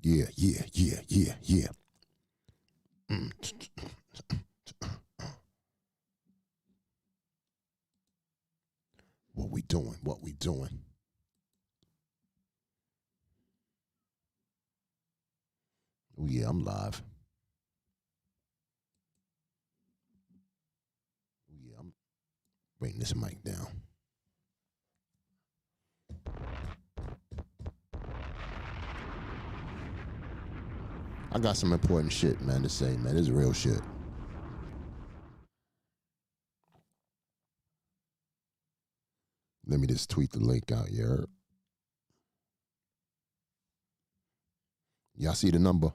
Yeah, yeah, yeah, yeah, yeah. What we doing? What we doing? Oh yeah, I'm live. Oh yeah, I'm bringing this mic down. I got some important shit, man, to say, man. This is real shit. Let me just tweet the link out here. Y'all see the number?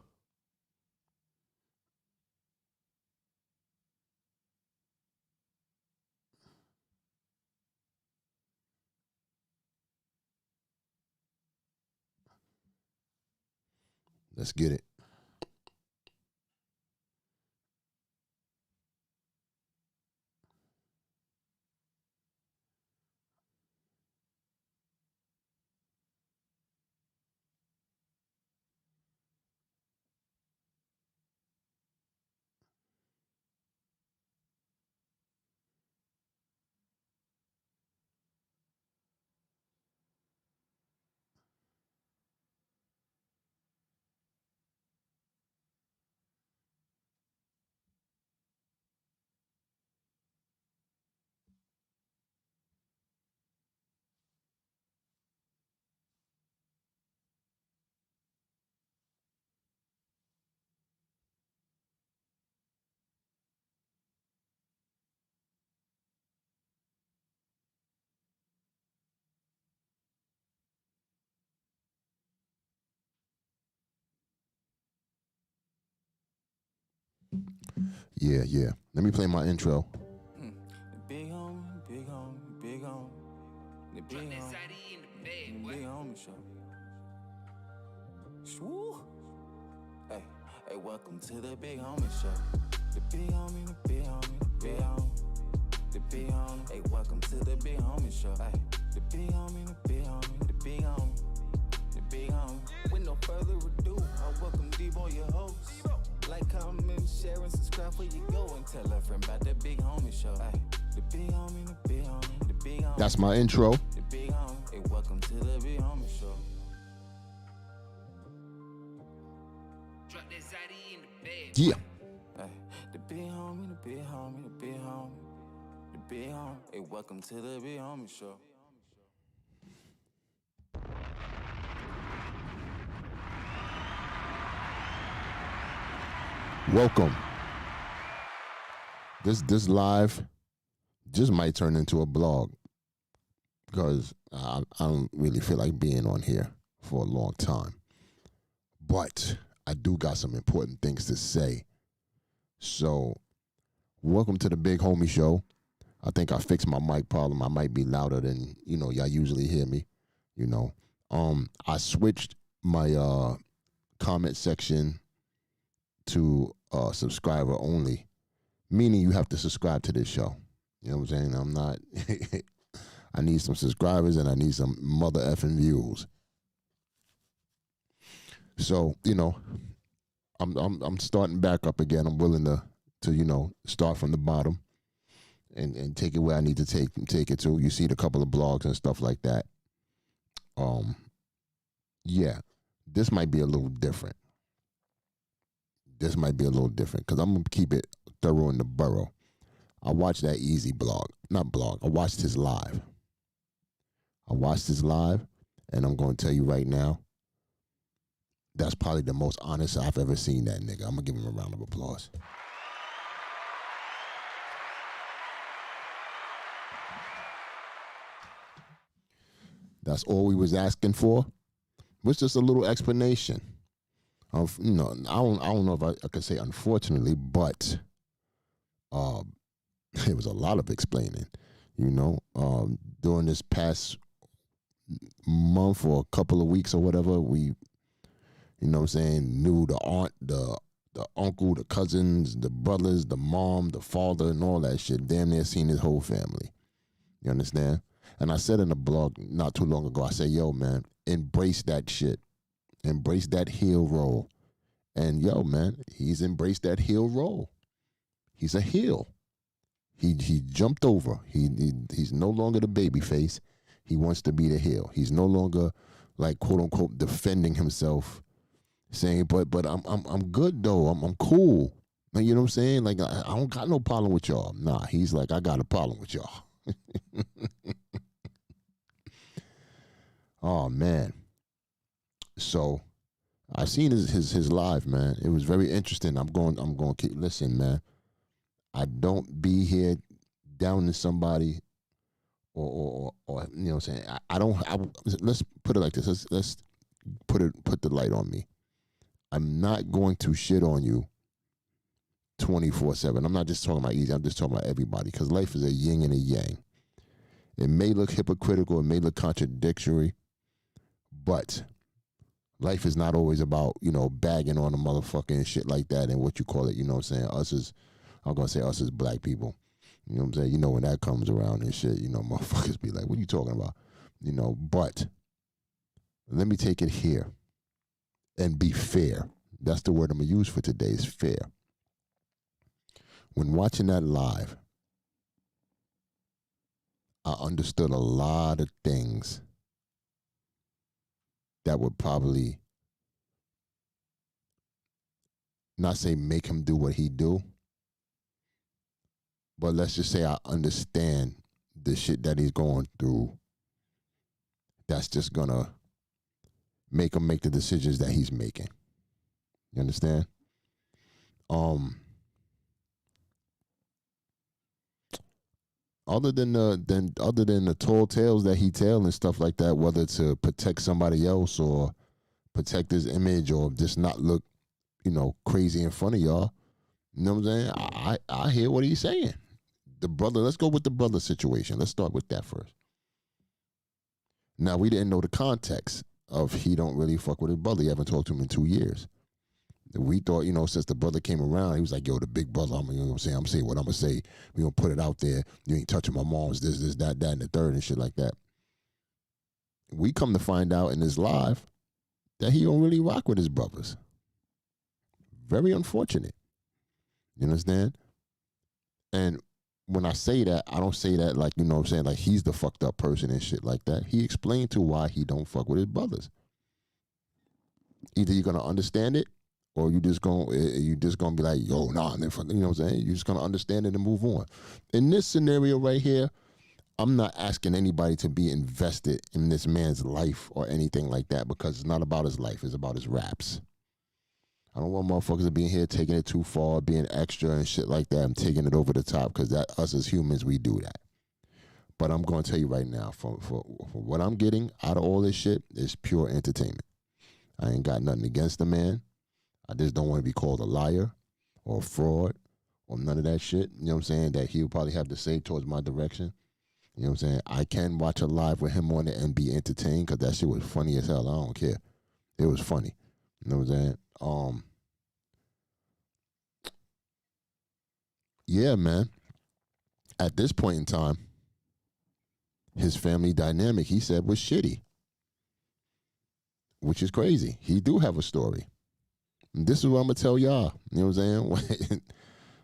Let's get it. Yeah, yeah. Let me play my intro. Big homie, big homie, big homie. The big homie, the big homie show. Swoo. Hey, hey, welcome to the big homie show. The big homie, the big homie, the big homie. The big homie, hey, welcome to the big homie show. Hey, the big homie, the big homie, the big homie. The big homie. With no further ado, I welcome D-Boy, your host. Like, comment, share, and subscribe before you go and tell a friend about the big homie show. Ay, the big homie, the big homie, the big homie. That's my intro. The big homie. Hey, welcome to the big homie show. Drop that Zaddy in the bed. Yeah. Ay, the big homie, the big homie, the big homie. The big homie. Hey, welcome to the big homie show. Welcome. This live just might turn into a blog because I don't really feel like being on here for a long time. But I do got some important things to say. So, welcome to the Big Homie Show. I think I fixed my mic problem. I might be louder than, y'all usually hear me, I switched my comment section to subscriber only, meaning you have to subscribe to this show. You know what I'm saying? I'm not I need some subscribers and I need some mother effing views. So, I'm starting back up again. I'm willing to start from the bottom and take it where I need to take it to. You see the couple of blogs and stuff like that. Yeah, this might be a little different. This might be a little different because I'm going to keep it thorough in the borough. I watched that Eazy I watched his live. And I'm going to tell you right now, that's probably the most honest I've ever seen that nigga. I'm going to give him a round of applause. That's all we was asking for, was just a little explanation. I don't know if I could say unfortunately, but it was a lot of explaining. During this past month or a couple of weeks or whatever, we, knew the aunt, the uncle, the cousins, the brothers, the mom, the father, and all that shit. Damn near seen his whole family. You understand? And I said in a blog not too long ago, I said, yo, man, embrace that shit. Embrace that heel role. And yo, man, he's embraced that heel role. He's a heel. He jumped over. He's no longer the baby face. He wants to be the heel. He's no longer like quote unquote defending himself, saying, but I'm good though. I'm cool. Like, you know what I'm saying? Like I don't got no problem with y'all. Nah, he's like, I got a problem with y'all. Oh man. So I seen his live, man. It was very interesting. I'm going to keep listen, man. I don't be here downing somebody or you know what I'm saying. I don't. Let's put it like this. Let's put the light on me. I'm not going to shit on you 24/7. I'm not just talking about Eazy. I'm just talking about everybody because life is a yin and a yang. It may look hypocritical. It may look contradictory, but life is not always about, you know, bagging on a motherfucker and shit like that and what you call it, you know what I'm saying? I'm going to say us as black people. You know what I'm saying? You know, when that comes around and shit, you know, motherfuckers be like, what are you talking about? You know, but let me take it here and be fair. That's the word I'm going to use for today is fair. When watching that live, I understood a lot of things that would probably not say make him do what he do, but let's just say I understand the shit that he's going through. That's just gonna make him make the decisions that he's making. You understand? Other than the tall tales that he tell and stuff like that, whether to protect somebody else or protect his image or just not look, you know, crazy in front of y'all. You know what I'm saying? I hear what he's saying. The brother, let's go with the brother situation. Let's start with that first. Now, we didn't know the context of he don't really fuck with his brother. He haven't talked to him in 2 years. We thought, you know, since the brother came around, he was like, yo, the big brother, you know what I'm saying? I'm saying what I'm going to say. We going to put it out there. You ain't touching my mom's this, that, and the third and shit like that. We come to find out in this live that he don't really rock with his brothers. Very unfortunate. You understand? And when I say that, I don't say that like, you know what I'm saying, like he's the fucked up person and shit like that. He explained to why he don't fuck with his brothers. Either you're gonna understand it or you just gonna be like, yo, nah, you know what I'm saying? You're just gonna understand it and move on. In this scenario right here, I'm not asking anybody to be invested in this man's life or anything like that because it's not about his life, it's about his raps. I don't want motherfuckers to be in here taking it too far, being extra and shit like that and taking it over the top because that us as humans, we do that. But I'm going to tell you right now, for what I'm getting out of all this shit is pure entertainment. I ain't got nothing against the man. I just don't want to be called a liar or a fraud or none of that shit. You know what I'm saying? That he'll probably have to say towards my direction. You know what I'm saying? I can watch a live with him on it and be entertained because that shit was funny as hell. I don't care. It was funny. You know what I'm saying? Yeah, man. At this point in time, his family dynamic, he said, was shitty, which is crazy. He do have a story. And this is what I'm going to tell y'all. You know what I'm saying?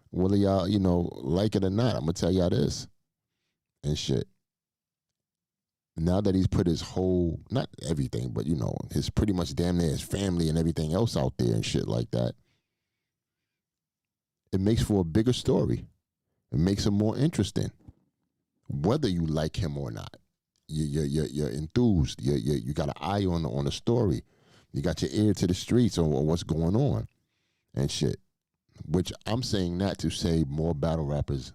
Whether y'all, you know, like it or not, I'm going to tell y'all this and shit. Now that he's put his whole, not everything, but, you know, his pretty much damn near his family and everything else out there and shit like that, it makes for a bigger story. It makes him more interesting. Whether you like him or not, you're enthused. You got an eye on the story. You got your ear to the streets on what's going on and shit. Which I'm saying that to say more battle rappers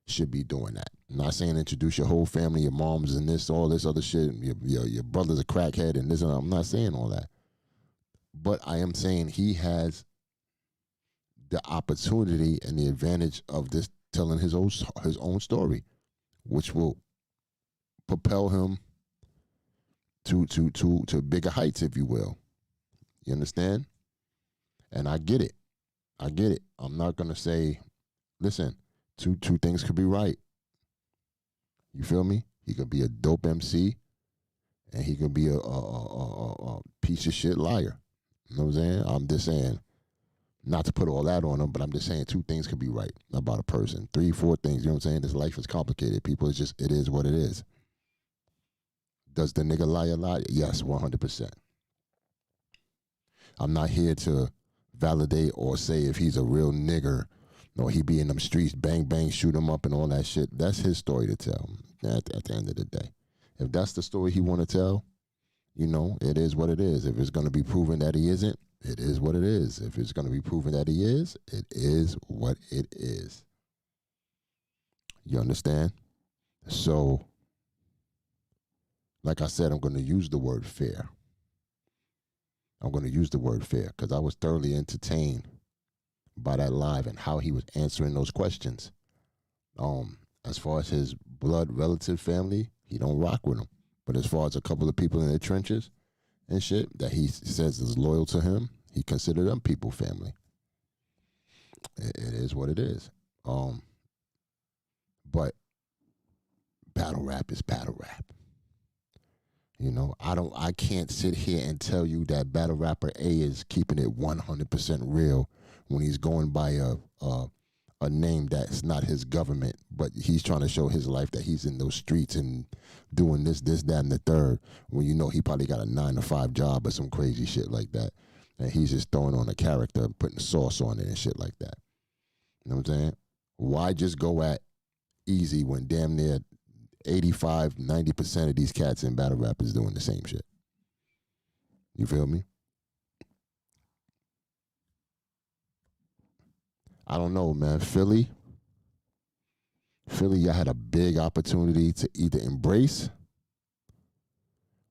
should be doing that. I'm not saying introduce your whole family, your moms and this, all this other shit. Your brother's a crackhead and this and that. I'm not saying all that. But I am saying he has the opportunity and the advantage of this telling his own story, which will propel him to bigger heights, if you will. You understand? And I get it. I get it. I'm not gonna say, listen, two things could be right. You feel me? He could be a dope MC And he can be a piece of shit liar. You know what I'm saying? I'm just saying, not to put all that on him, but I'm just saying 2 things could be right about a person. 3, 4 things, you know what I'm saying? This life is complicated. People, it's just, it is what it is. Does the nigga lie a lot? Yes, 100%. I'm not here to validate or say if he's a real nigger or he be in them streets, bang, bang, shoot him up and all that shit. That's his story to tell at the end of the day. If that's the story he want to tell, you know, it is what it is. If it's going to be proven that he isn't, it is what it is. If it's going to be proven that he is, it is what it is. You understand? So, like I said, I'm going to use the word fair. I'm going to use the word fair because I was thoroughly entertained by that live and how he was answering those questions. As far as his blood relative family, he don't rock with them. But as far as a couple of people in the trenches and shit that he says is loyal to him, he considered them people family. It is what it is. But battle rap is battle rap. You know, I can't sit here and tell you that battle rapper A is keeping it 100% real when he's going by a name that's not his government, but he's trying to show his life that he's in those streets and doing this, that, and the third, when you know he probably got a 9-to-5 job or some crazy shit like that. And he's just throwing on a character, putting sauce on it and shit like that. You know what I'm saying? Why just go at Eazy when damn near 85, 90% of these cats in battle rap is doing the same shit? You feel me? I don't know, man. Philly, y'all had a big opportunity to either embrace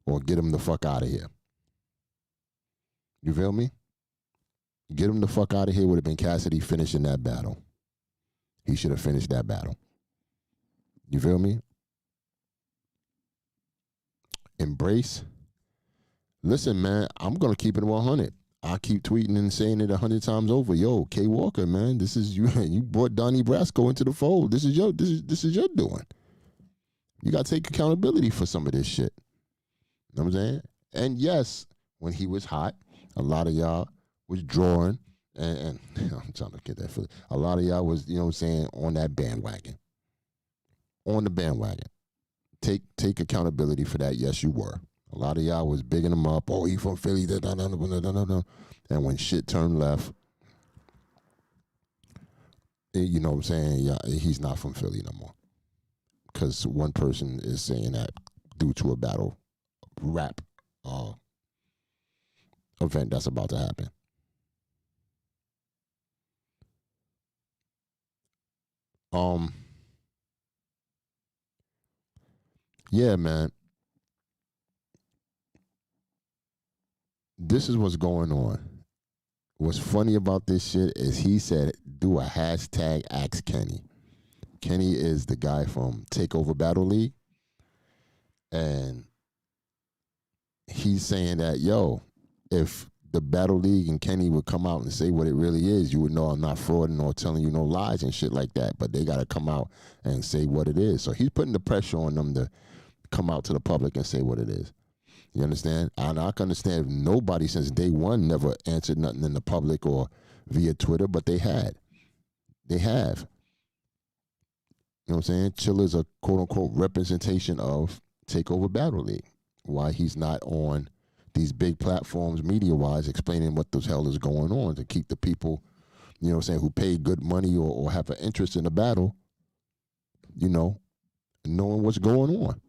or get him the fuck out of here. You feel me? Get him the fuck out of here would have been Cassidy finishing that battle. He should have finished that battle. You feel me? Embrace. Listen, man, I'm going to keep it 100. I keep tweeting and saying it 100 times over. Yo, K Walker, man, this is you. You brought Donnie Brasco into the fold. This is your doing. You got to take accountability for some of this shit. You know what I'm saying? And yes, when he was hot, a lot of y'all was drawing, and I'm trying to get that for a lot of y'all was, you know what I'm saying, on that bandwagon. On the bandwagon. Take accountability for that. Yes, you were. A lot of y'all was bigging him up. Oh, he from Philly. And when shit turned left, you know what I'm saying? Yeah, he's not from Philly no more. Because one person is saying that due to a battle rap event that's about to happen. Yeah, man. This is what's going on. What's funny about this shit is he said, do a hashtag Ask Kenny. Kenny is the guy from Takeover Battle League. And he's saying that, yo, if the Battle League and Kenny would come out and say what it really is, you would know I'm not frauding or telling you no lies and shit like that. But they got to come out and say what it is. So he's putting the pressure on them to come out to the public and say what it is. You understand? And I can understand if nobody since day one never answered nothing in the public or via Twitter, but they had. They have. You know what I'm saying? Chilla's a quote-unquote representation of Takeover Battle League. Why he's not on these big platforms media-wise explaining what the hell is going on to keep the people, you know what I'm saying, who pay good money or have an interest in the battle, you know, knowing what's going on.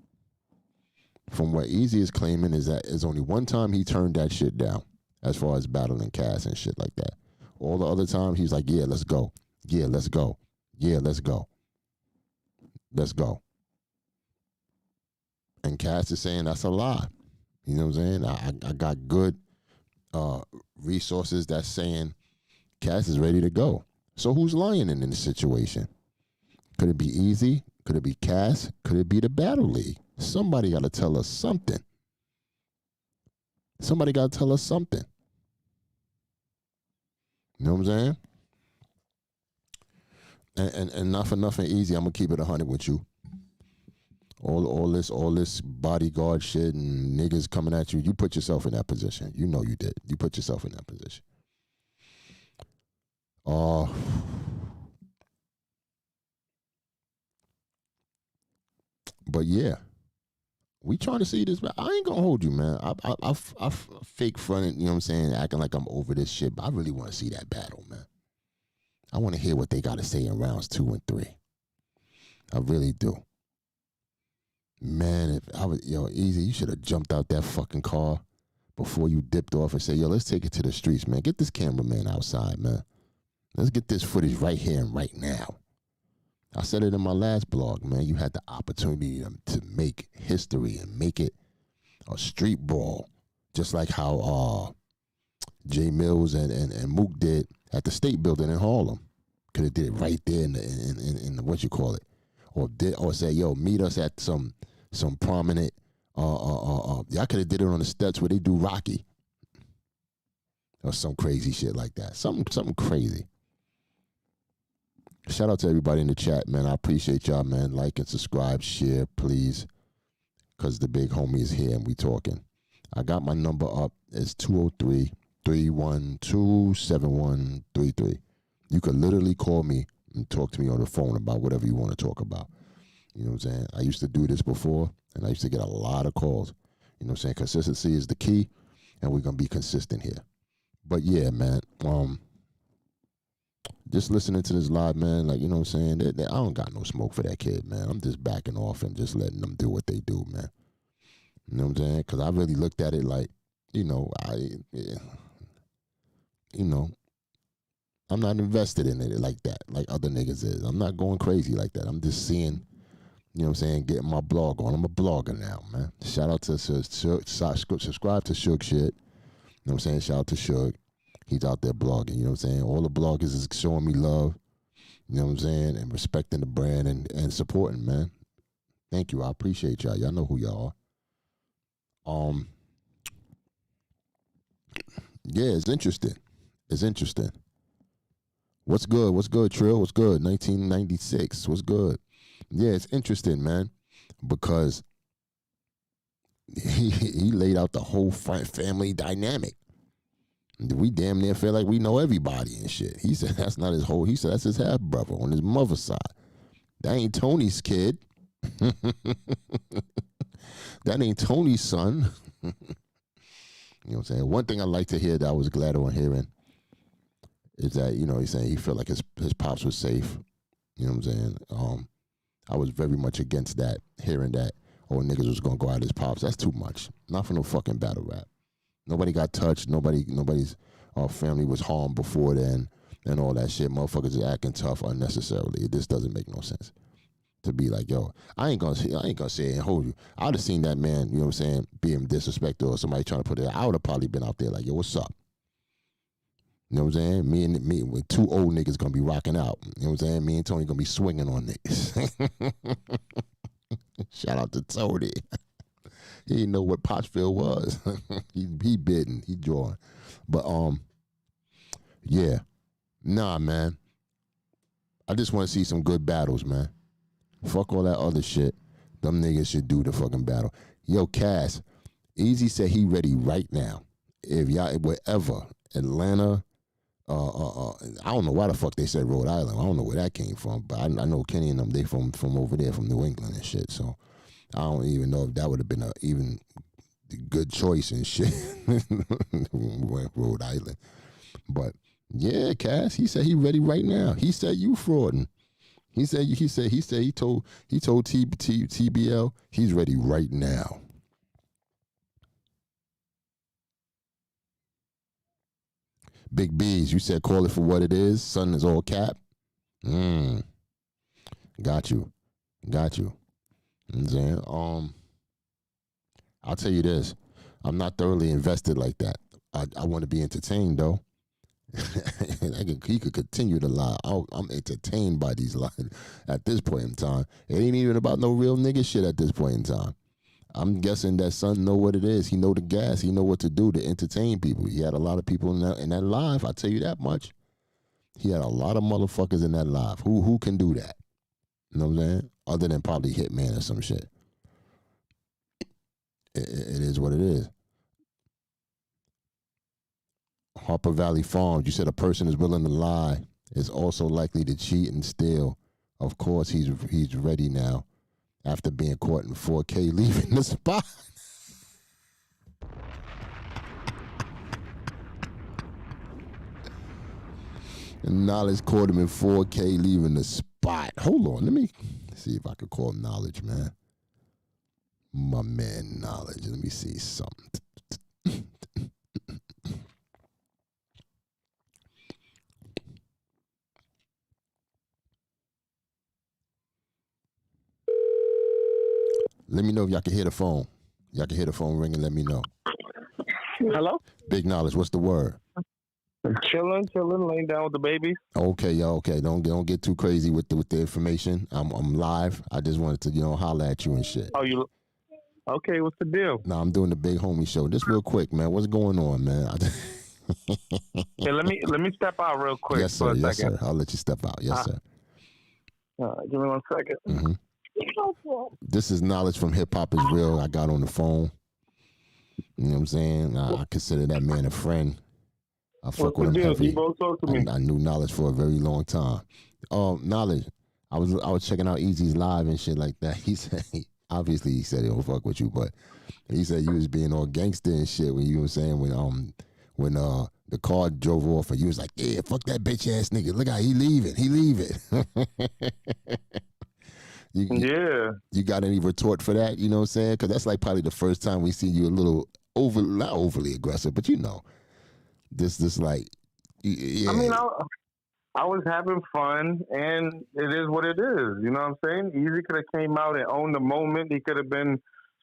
From what Eazy is claiming is that it's only one time he turned that shit down as far as battling Cass and shit like that. All the other times he's like, yeah, let's go. Yeah, let's go. Yeah, let's go. Let's go. And Cass is saying that's a lie. You know what I'm saying? I got good resources that's saying Cass is ready to go. So who's lying in this situation? Could it be Eazy? Could it be Cass? Could it be the Battle League? Somebody got to tell us something. Somebody got to tell us something. You know what I'm saying? And not for nothing, Eazy, I'm going to keep it 100 with you. all this bodyguard shit and niggas coming at you. You put yourself in that position. You know you did. You put yourself in that position. But yeah, we trying to see this. I ain't gonna hold you, man. I fake fronted, you know what I'm saying, acting like I'm over this shit. But I really want to see that battle, man. I want to hear what they got to say in rounds 2 and 3. I really do. Man, if I was, Eazy, you should have jumped out that fucking car before you dipped off and said, let's take it to the streets, man. Get this cameraman outside, man. Let's get this footage right here and right now. I said it in my last blog, man. You had the opportunity to make history and make it a street brawl, just like how Jay Mills and Mook did at the State Building in Harlem. Could have did it right there in the what you call it, or say, meet us at some prominent. Y'all could have did it on the steps where they do Rocky, or some crazy shit like that. Something crazy. Shout out to everybody in the chat, man. I appreciate y'all, man. Like and subscribe, share, please, because the big homie is here and we talking. I got my number up. It's 203-312-7133. You could literally call me and talk to me on the phone about whatever you want to talk about. You know what I'm saying? I used to do this before, and I used to get a lot of calls. You know what I'm saying? Consistency is the key, and we're going to be consistent here. But yeah, man, just listening to this live, man, like, you know what I'm saying? I don't got no smoke for that kid, man. I'm just backing off and just letting them do what they do, man. You know what I'm saying? Because I really looked at it like, I'm not invested in it like that, like other niggas is. I'm not going crazy like that. I'm just seeing, you know what I'm saying, getting my blog on. I'm a blogger now, man. Shout out to subscribe to Suge shit. You know what I'm saying? Shout out to Suge. He's out there blogging, you know what I'm saying? All the bloggers is showing me love, you know what I'm saying, and respecting the brand and supporting, man. Thank you. I appreciate y'all. Y'all know who y'all are. Yeah, it's interesting. It's interesting. What's good? What's good, Trill? What's good? 1996. What's good? Yeah, it's interesting, man, because he laid out the whole family dynamic. We damn near feel like we know everybody and shit. He said that's not his whole. He said that's his half brother on his mother's side. That ain't Tony's kid. That ain't Tony's son. You know what I'm saying? One thing I like to hear that I was glad on hearing is that, he's saying he felt like his pops was safe. You know what I'm saying? I was very much against that, hearing that, niggas was gonna go out his pops. That's too much. Not for no fucking battle rap. Nobody got touched. Nobody's family was harmed before then, and all that shit. Motherfuckers are acting tough unnecessarily. This doesn't make no sense. To be like, I ain't gonna say it and hold you. I'd have seen that man, you know what I'm saying, being disrespectful or somebody trying to put it out. I would have probably been out there like, what's up? You know what I'm saying? Me with two old niggas gonna be rocking out. You know what I'm saying? Me and Tony gonna be swinging on niggas. Shout out to Tony. He didn't know what Pottsville was. he bidding, he drawing. But yeah. Nah, man. I just want to see some good battles, man. Fuck all that other shit. Them niggas should do the fucking battle. Yo, Cass, Eazy said he ready right now. If y'all, wherever, Atlanta, I don't know why the fuck they said Rhode Island. I don't know where that came from, but I know Kenny and them, they from over there, from New England and shit. So I don't even know if that would have been a even good choice and shit. Rhode Island. But yeah, Cass, he said he ready right now. He said you frauding. He told TBL he's ready right now. Big B's, you said call it for what it is. Son is all cap. Got you. You know what I'm saying? I'll tell you this. I'm not thoroughly invested like that. I want to be entertained though. He could continue to lie. I'm entertained by these lies at this point in time. It ain't even about no real nigga shit at this point in time. I'm guessing that son know what it is. He know the gas. He know what to do to entertain people. He had a lot of people in that live. I'll tell you that much. He had a lot of motherfuckers in that live. Who can do that? You know what I'm saying? Other than probably Hitman or some shit. what it is. Harper Valley Farms, you said a person is willing to lie, is also likely to cheat and steal. Of course, he's ready now after being caught in 4K leaving the spot. And Knowledge caught him in 4K leaving the spot. Hold on, let me see if I could call Knowledge, man. My man Knowledge. Let me see something. Let me know if y'all can hear the phone. Y'all can hear the phone ringing. Let me know. Hello? Big Knowledge, what's the word? Chilling, laying down with the baby. Okay, y'all. Okay, don't get too crazy with the information. I'm live. I just wanted to holler at you and shit. Oh, you? Okay, what's the deal? Nah, I'm doing the Big Homie Show. Just real quick, man. What's going on, man? Hey, let me step out real quick. Yes, sir. For a Yes, second. sir. I'll let you step out. Yes, sir. Give me 1 second. Mm-hmm. This is Knowledge from Hip Hop is Real. I got on the phone. You know what I'm saying? I consider that man a friend. I fuck with him heavy. Talk to me. I knew Knowledge for a very long time. Knowledge, I was checking out Eazy's live and shit like that. He said, obviously he said he don't fuck with you, but he said you was being all gangster and shit when you were saying when the car drove off and you was like, yeah, fuck that bitch ass nigga. Look how he leaving. You got any retort for that? You know what I'm saying? Because that's like probably the first time we see you a little not overly aggressive, but this like, yeah. I mean, I was having fun, and it is what it is. You know what I'm saying? Eazy could have came out and owned the moment. He could have been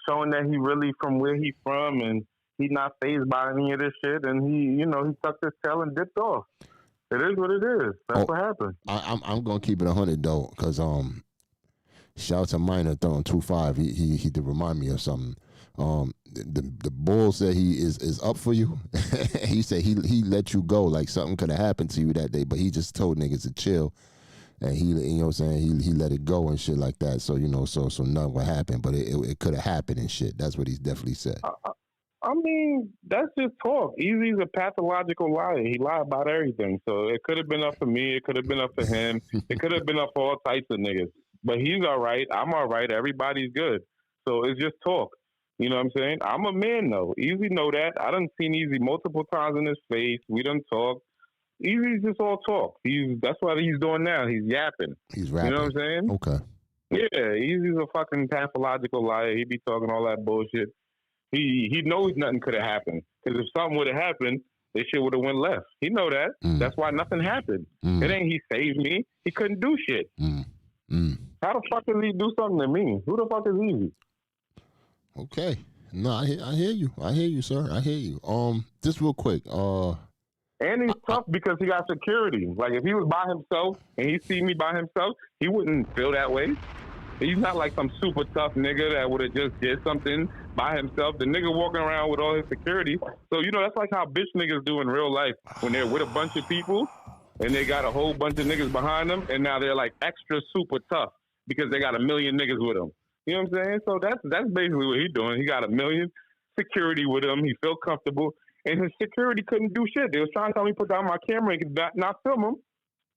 showing that he really from where he from, and he's not fazed by any of this shit. And he tucked his tail and dipped off. It is what it is. That's what happened. I'm gonna keep it 100 though, because shout out to Minor throwing 2-5. He did remind me of something. The bull said he is up for you. He said he let you go, like something could have happened to you that day, but he just told niggas to chill, and he let it go and shit like that. So so nothing would happen, but it could have happened and shit. That's what he's definitely said. I mean, that's just talk. Eazy's a pathological liar. He lied about everything. So it could have been up for me. It could have been up for him. It could have been up for all types of niggas. But he's all right. I'm all right. Everybody's good. So it's just talk. You know what I'm saying? I'm a man, though. Eazy know that. I done seen Eazy multiple times in his face. We done talk. Eazy's just all talk. That's what he's doing now. He's yapping. He's rapping. You know what I'm saying? Okay. Yeah, Eazy's a fucking pathological liar. He be talking all that bullshit. He knows nothing could have happened. Because if something would have happened, this shit would have went left. He know that. That's why nothing happened. It ain't he saved me. He couldn't do shit. How the fuck does he do something to me? Who the fuck is Eazy? Okay. No, I hear you. I hear you, sir. I hear you. Just real quick. And he's tough because he got security. Like if he was by himself and he see me by himself, he wouldn't feel that way. He's not like some super tough nigga that would have just did something by himself. The nigga walking around with all his security. So, that's like how bitch niggas do in real life when they're with a bunch of people and they got a whole bunch of niggas behind them and now they're like extra super tough because they got a million niggas with them. You know what I'm saying? So that's basically what he's doing. He got a million security with him. He felt comfortable. And his security couldn't do shit. They was trying to tell me put down my camera and not film him.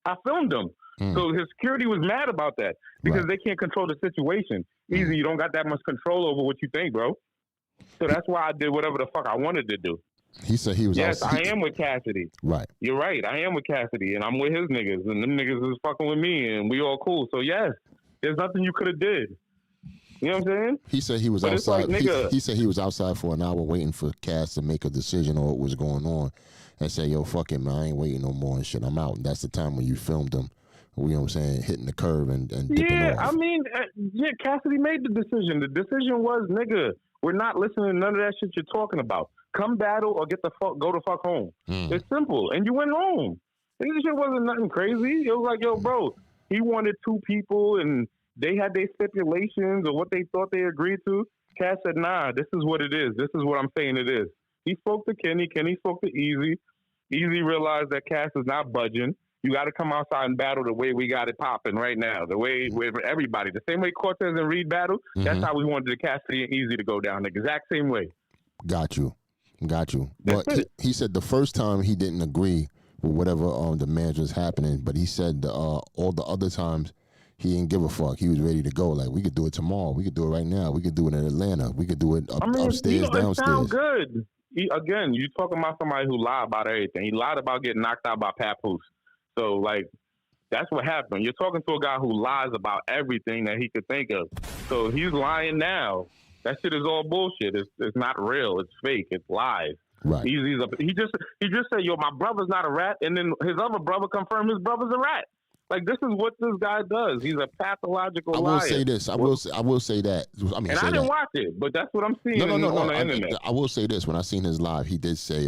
I filmed him. So his security was mad about that because they can't control the situation. Eazy, you don't got that much control over what you think, bro. So that's why I did whatever the fuck I wanted to do. He said he was. Yes, I am with Cassidy. Right. You're right. I am with Cassidy, and I'm with his niggas, and them niggas is fucking with me, and we all cool. So yes, there's nothing you could have did. You know what I'm saying? He said he was outside. Like, he said he was outside for an hour waiting for Cass to make a decision on what was going on, and say, "Yo, fuck it, man. I ain't waiting no more and shit. I'm out." And that's the time when you filmed him. You know what I'm saying? Hitting the curve and dipping off. I mean, Cassidy made the decision. The decision was, nigga, we're not listening to none of that shit you're talking about. Come battle or go the fuck home. It's simple. And you went home. And this shit wasn't nothing crazy. It was like, yo, bro, he wanted two people and they had their stipulations or what they thought they agreed to. Cass said, nah, this is what it is. This is what I'm saying it is. He spoke to Kenny. Kenny spoke to Eazy. Eazy realized that Cass is not budging. You got to come outside and battle the way we got it popping right now. The way with everybody. The same way Cortez and Reed battle. That's how we wanted the Cassidy and Eazy to go down. The exact same way. Got you. That's But it. he said the first time he didn't agree with whatever the marriage was happening, but he said all the other times he didn't give a fuck. He was ready to go. Like, we could do it tomorrow. We could do it right now. We could do it in Atlanta. We could do it I mean, upstairs, it sounds downstairs. good. Again, you talking about somebody who lied about everything. He lied about getting knocked out by Papoose. So, like, that's what happened. You're talking to a guy who lies about everything that he could think of. So he's lying now. That shit is all bullshit. It's not real. It's fake. It's lies. Right. He just said, yo, my brother's not a rat, and then his other brother confirmed his brother's a rat. Like, this is what this guy does. He's a pathological liar. I will say this. I will say that. I mean, and I didn't watch it, but that's what I'm seeing on the internet. I will say this. When I seen his live, he did say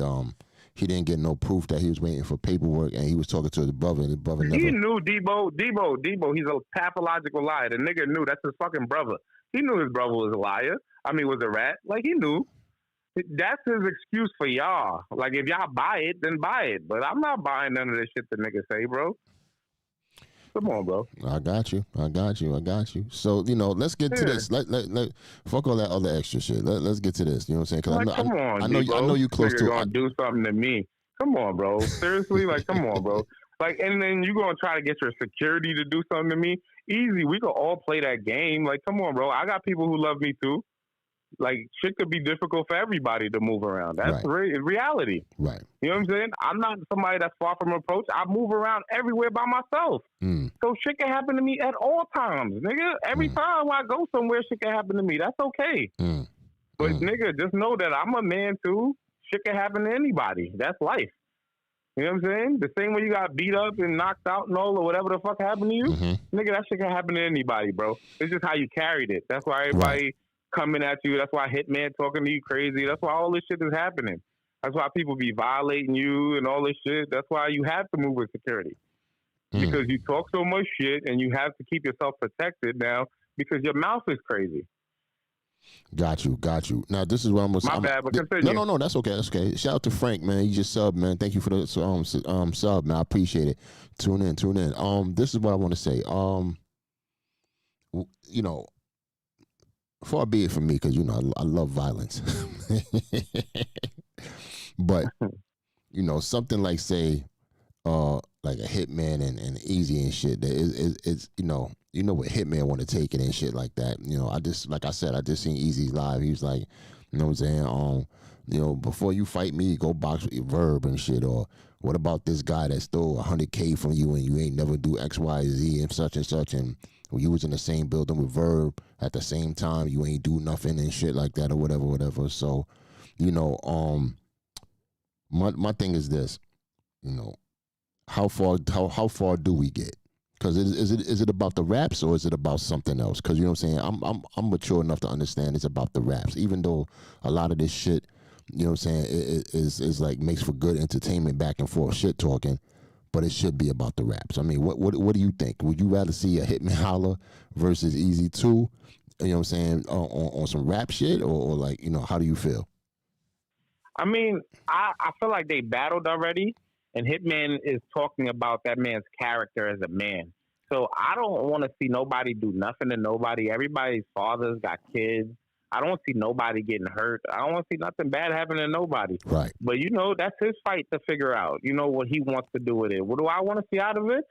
he didn't get no proof that he was waiting for paperwork, and he was talking to his brother, and his brother never. He knew Debo. He's a pathological liar. The nigga knew. That's his fucking brother. He knew his brother was a liar. I mean, was a rat. Like, he knew. That's his excuse for y'all. Like, if y'all buy it, then buy it. But I'm not buying none of this shit the nigga say, bro. Come on, bro. I got you. So, let's get to this. Let fuck all that other extra shit. Let's get to this. You know what I'm saying? Because I know you close to gonna do something to me. Come on, bro. Seriously, like, come on, bro. Like, and then you gonna try to get your security to do something to me? Easy. We could all play that game. Like, come on, bro. I got people who love me too. Like, shit could be difficult for everybody to move around. That's reality. Right. You know what I'm saying? I'm not somebody that's far from approach. I move around everywhere by myself. So shit can happen to me at all times, nigga. Every time I go somewhere, shit can happen to me. That's okay. But, nigga, just know that I'm a man, too. Shit can happen to anybody. That's life. You know what I'm saying? The same way you got beat up and knocked out and all or whatever the fuck happened to you, nigga, that shit can happen to anybody, bro. It's just how you carried it. That's why everybody coming at you. That's why Hitman talking to you crazy. That's why all this shit is happening. That's why people be violating you and all this shit. That's why you have to move with security. Because you talk so much shit and you have to keep yourself protected now because your mouth is crazy. Got you. Now, this is what I'm going to say. My bad, but continue. No, that's okay. Shout out to Frank, man. You just subbed, man. Thank you for the sub, man. I appreciate it. Tune in. This is what I want to say. Far be it from me, because, I love violence. But, something like, say, like a Hitman and Eazy and shit, that is what Hitman want to take it and shit like that. I just seen Eazy's live. He was like, you know what I'm saying? Before you fight me, go box with your Verb and shit. Or what about this guy that stole $100K from you and you ain't never do X, Y, Z and such, and you was in the same building with Verb at the same time, you ain't do nothing and shit like that or whatever. So, my thing is this, how far do we get? Because is it about the raps or is it about something else? Because, you know what I'm saying, I'm mature enough to understand it's about the raps, even though a lot of this shit, you know what I'm saying, is like makes for good entertainment, back and forth shit talking, but it should be about the raps. I mean, what do you think? Would you rather see a Hitman Holler versus Eazy 2, you know what I'm saying, on some rap shit, or like, how do you feel? I mean, I feel like they battled already, and Hitman is talking about that man's character as a man. So I don't want to see nobody do nothing to nobody. Everybody's fathers got kids. I don't see nobody getting hurt. I don't want to see nothing bad happen to nobody. Right. But, that's his fight to figure out, what he wants to do with it. What do I want to see out of it?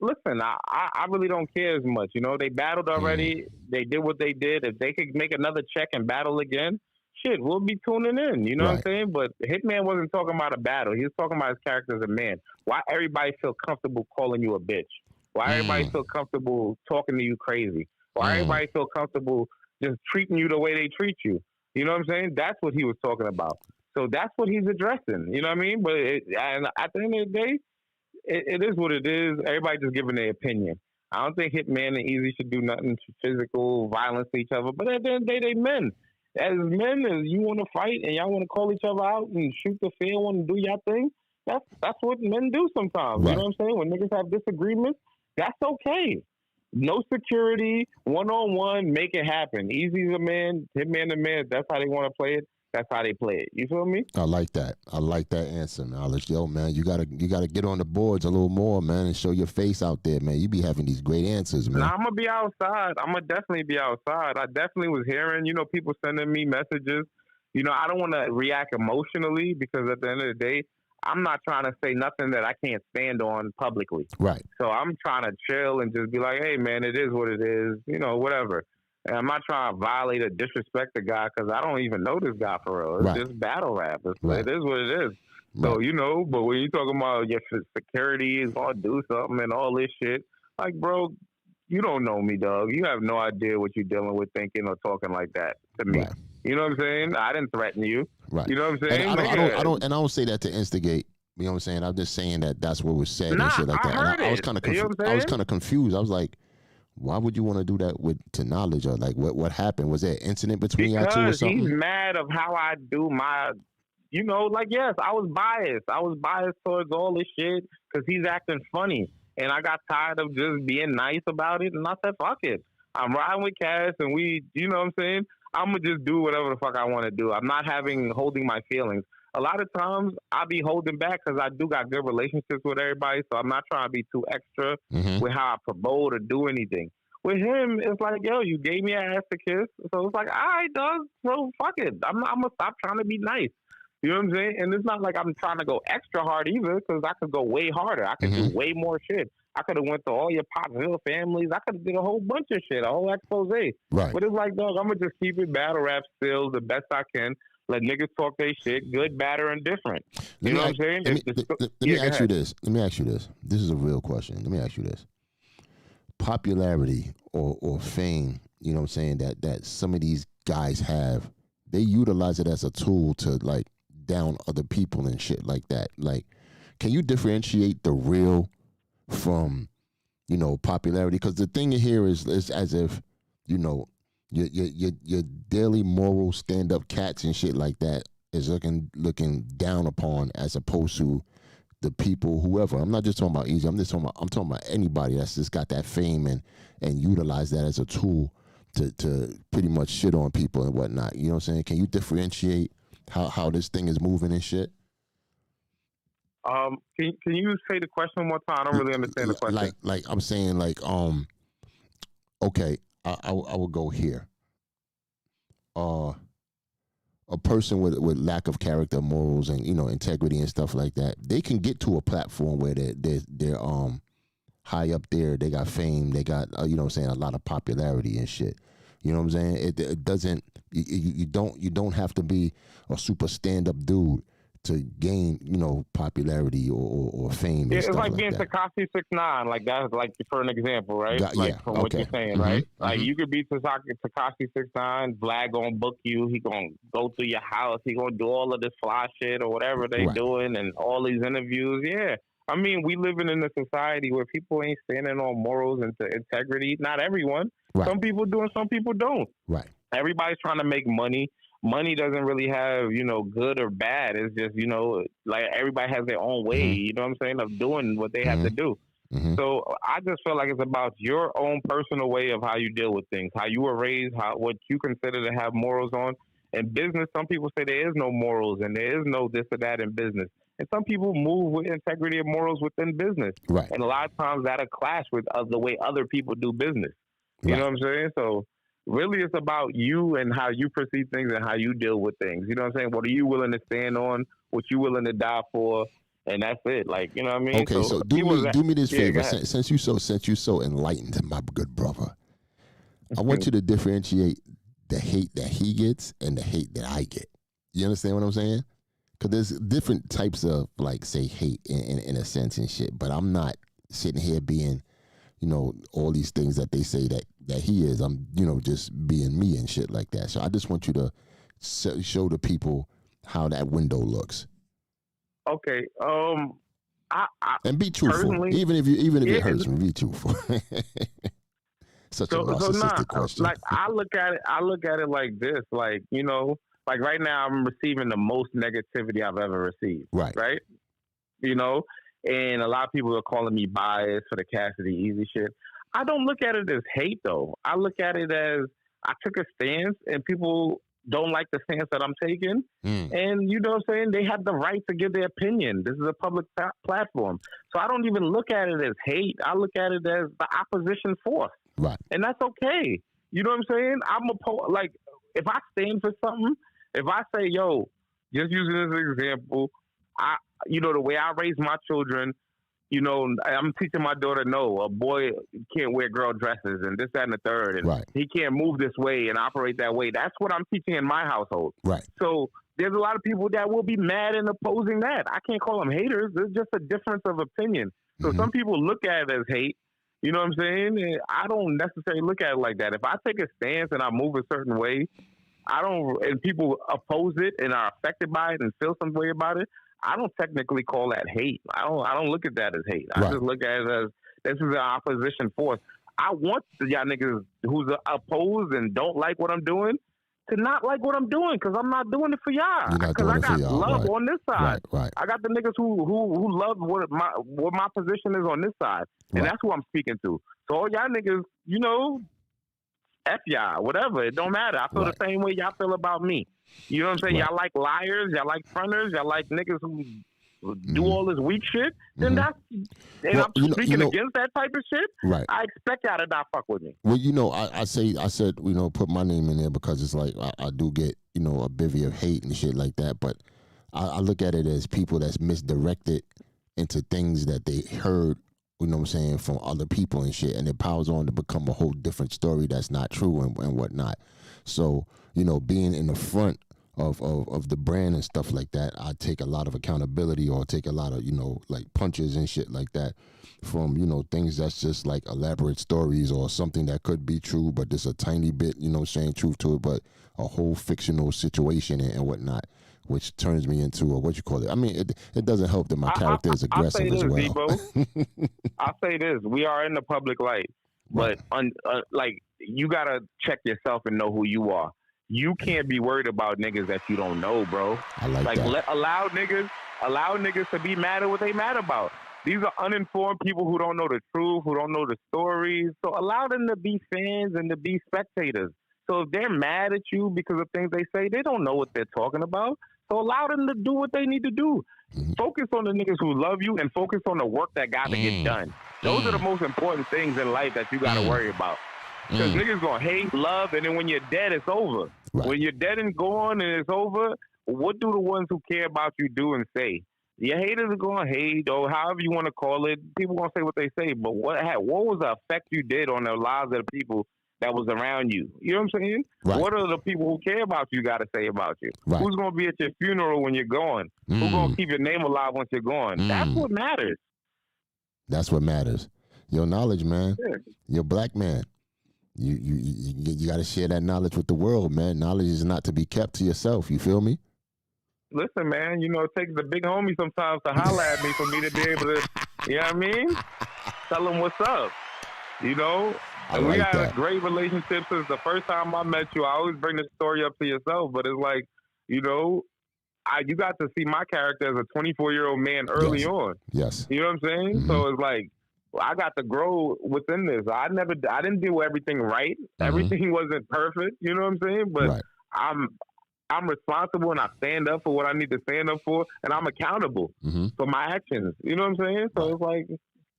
Listen, I really don't care as much. They battled already. They did what they did. If they could make another check and battle again, shit, we'll be tuning in. You know what I'm saying? But Hitman wasn't talking about a battle. He was talking about his character as a man. Why everybody feel comfortable calling you a bitch? Why everybody feel comfortable talking to you crazy? Why everybody feel comfortable just treating you the way they treat you? You know what I'm saying? That's what he was talking about. So that's what he's addressing. You know what I mean? But and at the end of the day, it is what it is. Everybody just giving their opinion. I don't think Hitman and Eazy should do nothing physical violence to each other. But at the end of the day, they men. As men, as you want to fight and y'all want to call each other out and shoot the fair one and do your thing, that's what men do sometimes. Right. You know what I'm saying? When niggas have disagreements, that's okay. No security, one-on-one, make it happen. Easy's a man, Hitman a man. That's how they want to play it. That's how they play it. You feel me? I like that. answer, knowledge. Yo, man, you gotta get on the boards a little more, man, and show your face out there, man. You be having these great answers, man. Nah, I'm gonna be outside. I'm gonna definitely be outside. I definitely was hearing, people sending me messages. You know, I don't want to react emotionally because at the end of the day, I'm not trying to say nothing that I can't stand on publicly. Right. So I'm trying to chill and just be like, hey, man, it is what it is, you know, whatever. And I'm not trying to violate or disrespect the guy because I don't even know this guy for real. It's Right. just battle rap. Right. It is what it is. Right. So, you know, but when you're talking about your security is going to do something and all this shit, like, bro, you don't know me, dog. You have no idea what you're dealing with thinking or talking like that to me. Right. You know what I'm saying? I didn't threaten you. Right. You know what I'm saying? And I don't say that to instigate. You know what I'm saying? I'm just saying that that's what was said and shit like that. I was kind of you know what I'm I was kind of confused. I was like, why would you want to do that to knowledge or like what happened? Was there an incident between y'all two or something? He's mad of how I do my, you know, like, yes, I was biased. I was biased towards all this shit because he's acting funny. And I got tired of just being nice about it. And I said, fuck it. I'm riding with Cass and we, you know what I'm saying? I'm going to just do whatever the fuck I want to do. I'm not holding my feelings. A lot of times I be holding back because I do got good relationships with everybody. So I'm not trying to be too extra with how I promote or do anything. With him, it's like, yo, you gave me an ass to kiss. So it's like, all right, dog. So fuck it. I'm going to stop trying to be nice. You know what I'm saying? And it's not like I'm trying to go extra hard either because I could go way harder. I could do way more shit. I could have went to all your Pottsville families. I could have did a whole bunch of shit, a whole expose. Right. But it's like, dog, I'm going to just keep it battle rap still the best I can. Let niggas talk their shit, good, bad, or indifferent. You know what I'm saying? Let me ask you this. Let me ask you this. This is a real question. Let me ask you this. Popularity or fame, you know what I'm saying, that some of these guys have, they utilize it as a tool to, like, down other people and shit like that. Like, can you differentiate the real from, you know, popularity? Because the thing here is as if, you know, your daily moral stand up cats and shit like that is looking down upon as opposed to the people, whoever. I'm not just talking about Eazy. I'm talking about anybody that's just got that fame and utilize that as a tool to pretty much shit on people and whatnot. You know what I'm saying? Can you differentiate how this thing is moving and shit? Can you say the question one more time? I don't really understand the question. Like I'm saying, like, okay, I will go here. A person with lack of character, morals, and, you know, integrity and stuff like that, they can get to a platform where they're high up there. They got fame. They got you know what I'm saying, a lot of popularity and shit. You know what I'm saying? It doesn't. You don't have to be a super stand up dude to gain, you know, popularity or fame. Yeah, and it's stuff like being that. Tekashi 6ix9ine. Like, that's like for an example, right? From what you're saying, Mm-hmm. right? Like, you could be Tekashi 6ix9ine. Vlad gonna book you. He gonna go to your house. He gonna do all of this fly shit or whatever they doing and all these interviews. Yeah. I mean, we living in a society where people ain't standing on morals and integrity. Not everyone. Right. Some people do and some people don't. Right. Everybody's trying to make money. Money doesn't really have, you know, good or bad. It's just, you know, like everybody has their own way, you know what I'm saying, of doing what they have to do. So I just feel like it's about your own personal way of how you deal with things, how you were raised, what you consider to have morals on. In business, some people say there is no morals and there is no this or that in business. And some people move with integrity and morals within business. Right. And a lot of times that'll clash with the way other people do business. You know what I'm saying? So really, it's about you and how you perceive things and how you deal with things. You know what I'm saying? What are you willing to stand on? What you willing to die for? And that's it. Like, you know what I mean? Okay, so do me this favor. Since you so enlightened, my good brother, I want you to differentiate the hate that he gets and the hate that I get. You understand what I'm saying? Because there's different types of, like, say, hate in a sense and shit. But I'm not sitting here being, you know, all these things that they say that he is. I'm, you know, just being me and shit like that. So I just want you to show the people how that window looks. Okay. And be truthful, even if it hurts me. Be truthful. Such a narcissistic question. Like, I look at it like this. Like, you know, like right now I'm receiving the most negativity I've ever received. Right. You know, and a lot of people are calling me biased for the Cassidy Eazy shit. I don't look at it as hate, though. I look at it as I took a stance and people don't like the stance that I'm taking. And you know what I'm saying? They have the right to give their opinion. This is a public platform. So I don't even look at it as hate. I look at it as the opposition force. Right. And that's okay. You know what I'm saying? Like, if I stand for something, If I say, yo, just using this example, the way I raise my children, I'm teaching my daughter, no, a boy can't wear girl dresses and this, that, and the third, and Right. he can't move this way and operate that way. That's what I'm teaching in my household. Right. So there's a lot of people that will be mad and opposing that. I can't call them haters. There's just a difference of opinion. So some people look at it as hate. You know what I'm saying? And I don't necessarily look at it like that. If I take a stance and I move a certain way, and people oppose it and are affected by it and feel some way about it, I don't technically call that hate. I don't look at that as hate. I just look at it as this is an opposition force. I want y'all niggas who's opposed and don't like what I'm doing to not like what I'm doing, because I'm not doing it for y'all. Because I got love on this side. Right. I got the niggas who love what my position is on this side, and that's who I'm speaking to. So all y'all niggas, F y'all, whatever. It don't matter. I feel the same way y'all feel about me. You know what I'm saying? Y'all like liars. Y'all like fronters. Y'all like niggas who do all this weak shit. Then I'm speaking against that type of shit. Right. I expect y'all to not fuck with me. Well, I said, put my name in there because it's like I do get, a bevy of hate and shit like that. But I look at it as people that's misdirected into things that they heard, from other people and shit, and it powers on to become a whole different story that's not true and whatnot. So, being in the front of the brand and stuff like that, I take a lot of accountability, or take a lot of, like punches and shit like that from, things that's just like elaborate stories or something that could be true, but there's a tiny bit, truth to it, but a whole fictional situation and whatnot, which turns me into I mean, it doesn't help that my character is aggressive as well. I'll say this. We are in the public light, but you got to check yourself and know who you are. You can't be worried about niggas that you don't know, bro. I like that. Allow niggas to be mad at what they mad about. These are uninformed people who don't know the truth, who don't know the stories. So allow them to be fans and to be spectators. So if they're mad at you because of things they say, they don't know what they're talking about. So allow them to do what they need to do. Focus on the niggas who love you and focus on the work that got to get done. Those are the most important things in life that you got to worry about. Because niggas gonna hate, love, and then when you're dead, it's over. Right. When you're dead and gone and it's over, what do the ones who care about you do and say? Your haters are gonna hate, or however you want to call it. People gonna say what they say, but what was the effect you did on the lives of the people that was around you? You know what I'm saying? Right. What are the people who care about you got to say about you? Right. Who's gonna be at your funeral when you're gone? Who's gonna keep your name alive once you're gone? That's what matters. That's what matters. Your knowledge, man. Yeah. You're a black man. You got to share that knowledge with the world, man. Knowledge is not to be kept to yourself. You feel me? Listen, man, it takes the big homie sometimes to holler at me for me to be able to, you know what I mean? Tell him what's up, And we had a great relationship since the first time I met you. I always bring the story up to yourself, but it's like, you got to see my character as a 24-year-old man early on. Yes. You know what I'm saying? Mm-hmm. So it's like, I got to grow within this. I didn't do everything right. Everything wasn't perfect. You know what I'm saying? But I'm responsible, and I stand up for what I need to stand up for, and I'm accountable for my actions. You know what I'm saying? So it's like,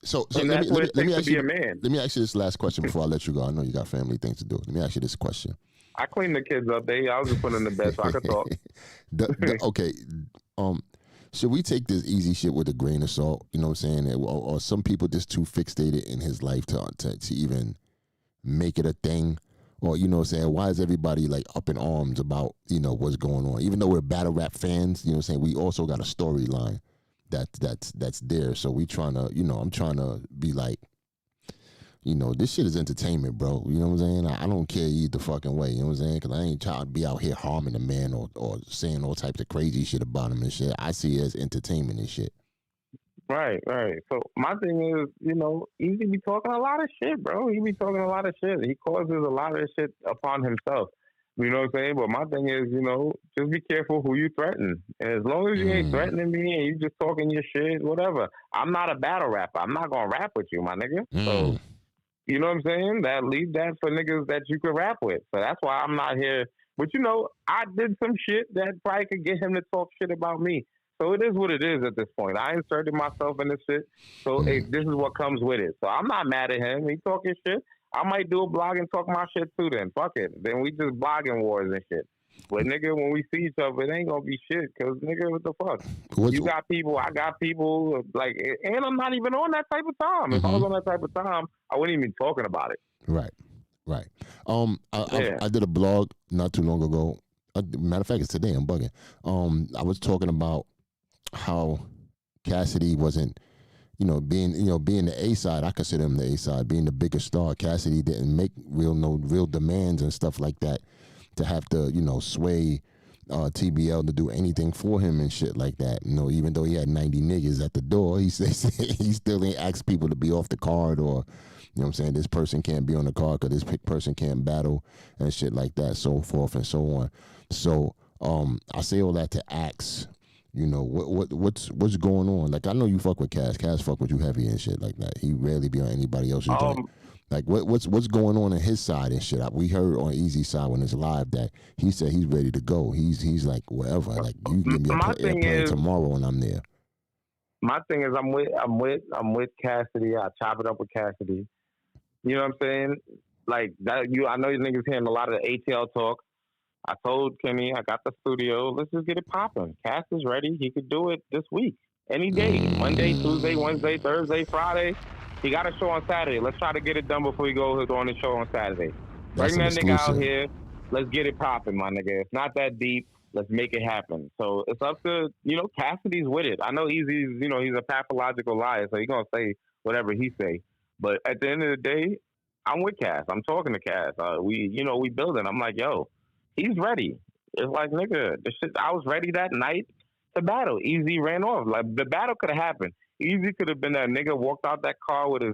so let me ask you this last question before I let you go. I know you got family things to do. Let me ask you this question. I clean the kids up. I was just putting in the bed so I could talk. Okay. Should we take this Eazy shit with a grain of salt? You know what I'm saying? Or some people just too fixated in his life to even make it a thing? Or, you know what I'm saying? Why is everybody like up in arms about, what's going on? Even though we're battle rap fans, you know what I'm saying? We also got a storyline that's there. So we trying to, I'm trying to be like, this shit is entertainment, bro. You know what I'm saying? I don't care either fucking way. You know what I'm saying? Because I ain't trying to be out here harming a man or saying all types of crazy shit about him and shit. I see it as entertainment and shit. Right. So my thing is, Eazy be talking a lot of shit, bro. He be talking a lot of shit. He causes a lot of shit upon himself. You know what I'm saying? But my thing is, just be careful who you threaten. And as long as you ain't threatening me and you just talking your shit, whatever. I'm not a battle rapper. I'm not going to rap with you, my nigga. So... You know what I'm saying? Leave that for niggas that you could rap with. So that's why I'm not here. But, I did some shit that probably could get him to talk shit about me. So it is what it is at this point. I inserted myself in this shit. So this is what comes with it. So I'm not mad at him. He talking shit. I might do a blog and talk my shit too then. Fuck it. Then we just blogging wars and shit. But nigga, when we see each other, it ain't gonna be shit. Cause nigga, what the fuck? What's, You got people, I got people. Like, and I'm not even on that type of time. If I Mhm. was on that type of time, I wouldn't even be talking about it. Right. Yeah. I did a blog not too long ago. Matter of fact, it's today. I'm bugging. I was talking about how Cassidy wasn't, being the A side. I consider him the A side, being the bigger star. Cassidy didn't make real demands and stuff like that to have to, sway TBL to do anything for him and shit like that. Even though he had 90 niggas at the door, he says he still ain't asked people to be off the card, or what I'm saying, this person can't be on the card because this person can't battle and shit like that, so forth and so on. So I say all that to ask, what's going on? Like, I know you fuck with Cass. Cass fuck with you heavy and shit like that. He rarely be on anybody else's joint. Like, what's going on his side and shit? We heard on Eazy's side when it's live that he said he's ready to go. He's like, wherever. Like, you give me airplane tomorrow and I'm there. My thing is, I'm with Cassidy. I chop it up with Cassidy. You know what I'm saying? Like that. I know you niggas hearing a lot of the ATL talk. I told Kenny, I got the studio. Let's just get it popping. Cass is ready. He could do it this week, any day, Monday, Tuesday, Wednesday, Thursday, Friday. He got a show on Saturday. Let's try to get it done before he goes on the show on Saturday. Bring that nigga out here. Let's get it popping, my nigga. It's not that deep. Let's make it happen. So it's up to, Cassidy's with it. I know Eazy's, he's a pathological liar, so he's going to say whatever he say. But at the end of the day, I'm with Cass. I'm talking to Cass. We building. I'm like, yo, he's ready. It's like, nigga, the shit, I was ready that night to battle. Eazy ran off. Like, the battle could have happened. Eazy could have been that nigga walked out that car with his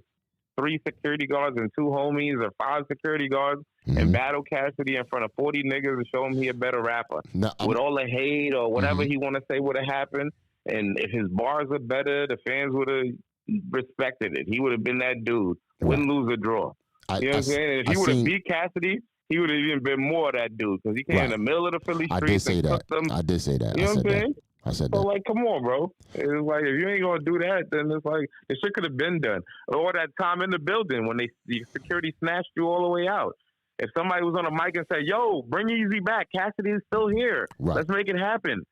3 security guards and 2 homies or 5 security guards and battle Cassidy in front of 40 niggas and show him he a better rapper. With all the hate or whatever he want to say would have happened. And if his bars are better, the fans would have respected it. He would have been that dude. Wouldn't lose a draw. You know what I'm saying? And if he would have beat Cassidy, he would have even been more that dude because he came in the middle of the Philly streets. I did say that. You know what I'm saying? I said so, that. like, come on, bro. It's like, if you ain't going to do that, then it's like, the shit could have been done. Or that time in the building when the security snatched you all the way out. If somebody was on a mic and said, yo, bring Eazy back. Cassidy is still here. Right. Let's make it happen.